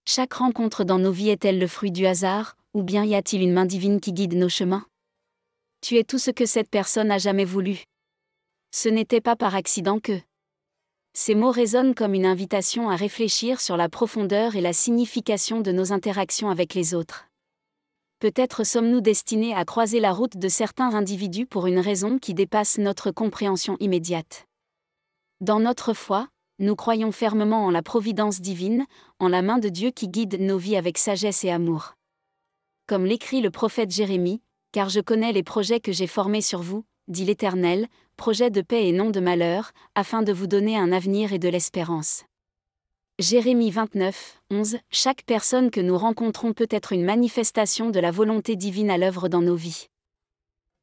Chaque rencontre dans nos vies est-elle le fruit du hasard, ou bien y a-t-il une main divine qui guide nos chemins? Tu es tout ce que cette personne a jamais voulu. Ce n'était pas par accident que. Ces mots résonnent comme une invitation à réfléchir sur la profondeur et la signification de nos interactions avec les autres. Peut-être sommes-nous destinés à croiser la route de certains individus pour une raison qui dépasse notre compréhension immédiate. Dans notre foi, nous croyons fermement en la providence divine, en la main de Dieu qui guide nos vies avec sagesse et amour. Comme l'écrit le prophète Jérémie, « Car je connais les projets que j'ai formés sur vous, dit l'Éternel, projets de paix et non de malheur, afin de vous donner un avenir et de l'espérance. » Jérémie 29, 11. Chaque personne que nous rencontrons peut être une manifestation de la volonté divine à l'œuvre dans nos vies.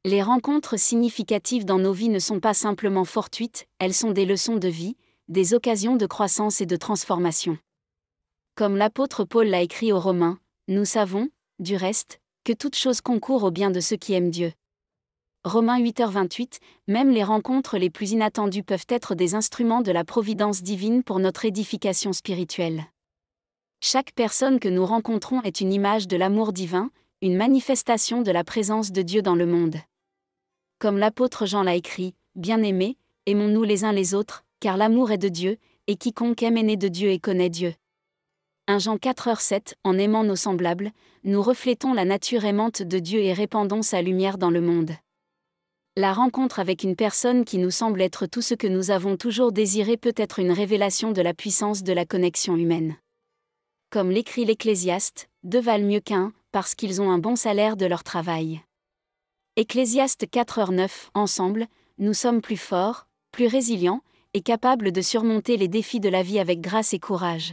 Les rencontres significatives dans nos vies ne sont pas simplement fortuites, elles sont des leçons de vie, des occasions de croissance et de transformation. Comme l'apôtre Paul l'a écrit aux Romains, nous savons, du reste, que toute chose concourt au bien de ceux qui aiment Dieu. Romains 8h28, même les rencontres les plus inattendues peuvent être des instruments de la providence divine pour notre édification spirituelle. Chaque personne que nous rencontrons est une image de l'amour divin, une manifestation de la présence de Dieu dans le monde. Comme l'apôtre Jean l'a écrit, « Bien-aimés, aimons-nous les uns les autres, car l'amour est de Dieu, et quiconque aime est né de Dieu et connaît Dieu. » 1 Jean 4h7, en aimant nos semblables, nous reflétons la nature aimante de Dieu et répandons sa lumière dans le monde. La rencontre avec une personne qui nous semble être tout ce que nous avons toujours désiré peut être une révélation de la puissance de la connexion humaine. Comme l'écrit l'Ecclésiaste, deux valent mieux qu'un, parce qu'ils ont un bon salaire de leur travail. Ecclésiaste 4h9, ensemble, nous sommes plus forts, plus résilients, et capables de surmonter les défis de la vie avec grâce et courage.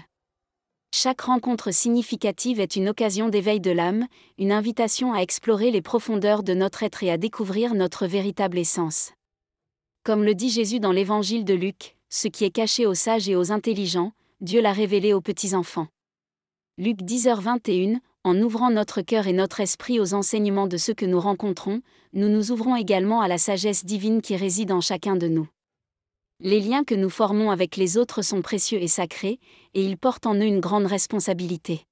Chaque rencontre significative est une occasion d'éveil de l'âme, une invitation à explorer les profondeurs de notre être et à découvrir notre véritable essence. Comme le dit Jésus dans l'Évangile de Luc, « Ce qui est caché aux sages et aux intelligents, Dieu l'a révélé aux petits-enfants. » Luc 10h21, en ouvrant notre cœur et notre esprit aux enseignements de ceux que nous rencontrons, nous nous ouvrons également à la sagesse divine qui réside en chacun de nous. Les liens que nous formons avec les autres sont précieux et sacrés, et ils portent en eux une grande responsabilité.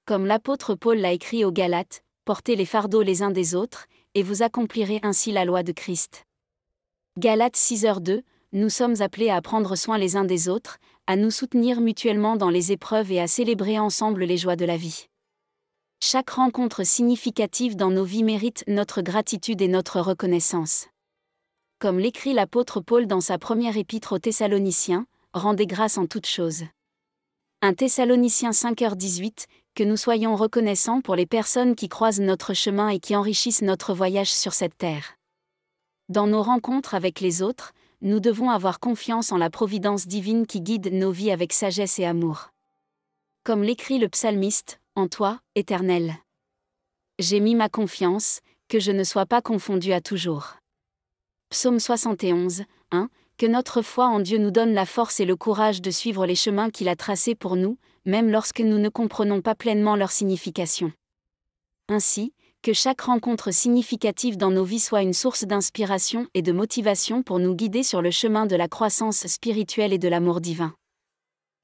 Comme l'apôtre Paul l'a écrit aux Galates, « Portez les fardeaux les uns des autres, et vous accomplirez ainsi la loi de Christ. » Galates 6h2, nous sommes appelés à prendre soin les uns des autres, à nous soutenir mutuellement dans les épreuves et à célébrer ensemble les joies de la vie. Chaque rencontre significative dans nos vies mérite notre gratitude et notre reconnaissance. Comme l'écrit l'apôtre Paul dans sa première épître aux Thessaloniciens, « Rendez grâce en toutes choses. » 1 Thessaloniciens 5h18, que nous soyons reconnaissants pour les personnes qui croisent notre chemin et qui enrichissent notre voyage sur cette terre. Dans nos rencontres avec les autres, nous devons avoir confiance en la providence divine qui guide nos vies avec sagesse et amour. Comme l'écrit le psalmiste, « En toi, Éternel. J'ai mis ma confiance, que je ne sois pas confondu à toujours. » Psaume 71, 1, que notre foi en Dieu nous donne la force et le courage de suivre les chemins qu'il a tracés pour nous, même lorsque nous ne comprenons pas pleinement leur signification. Ainsi, que chaque rencontre significative dans nos vies soit une source d'inspiration et de motivation pour nous guider sur le chemin de la croissance spirituelle et de l'amour divin.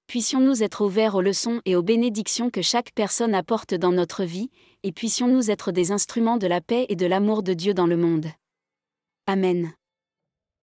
Puissions-nous être ouverts aux leçons et aux bénédictions que chaque personne apporte dans notre vie, et puissions-nous être des instruments de la paix et de l'amour de Dieu dans le monde. Amen.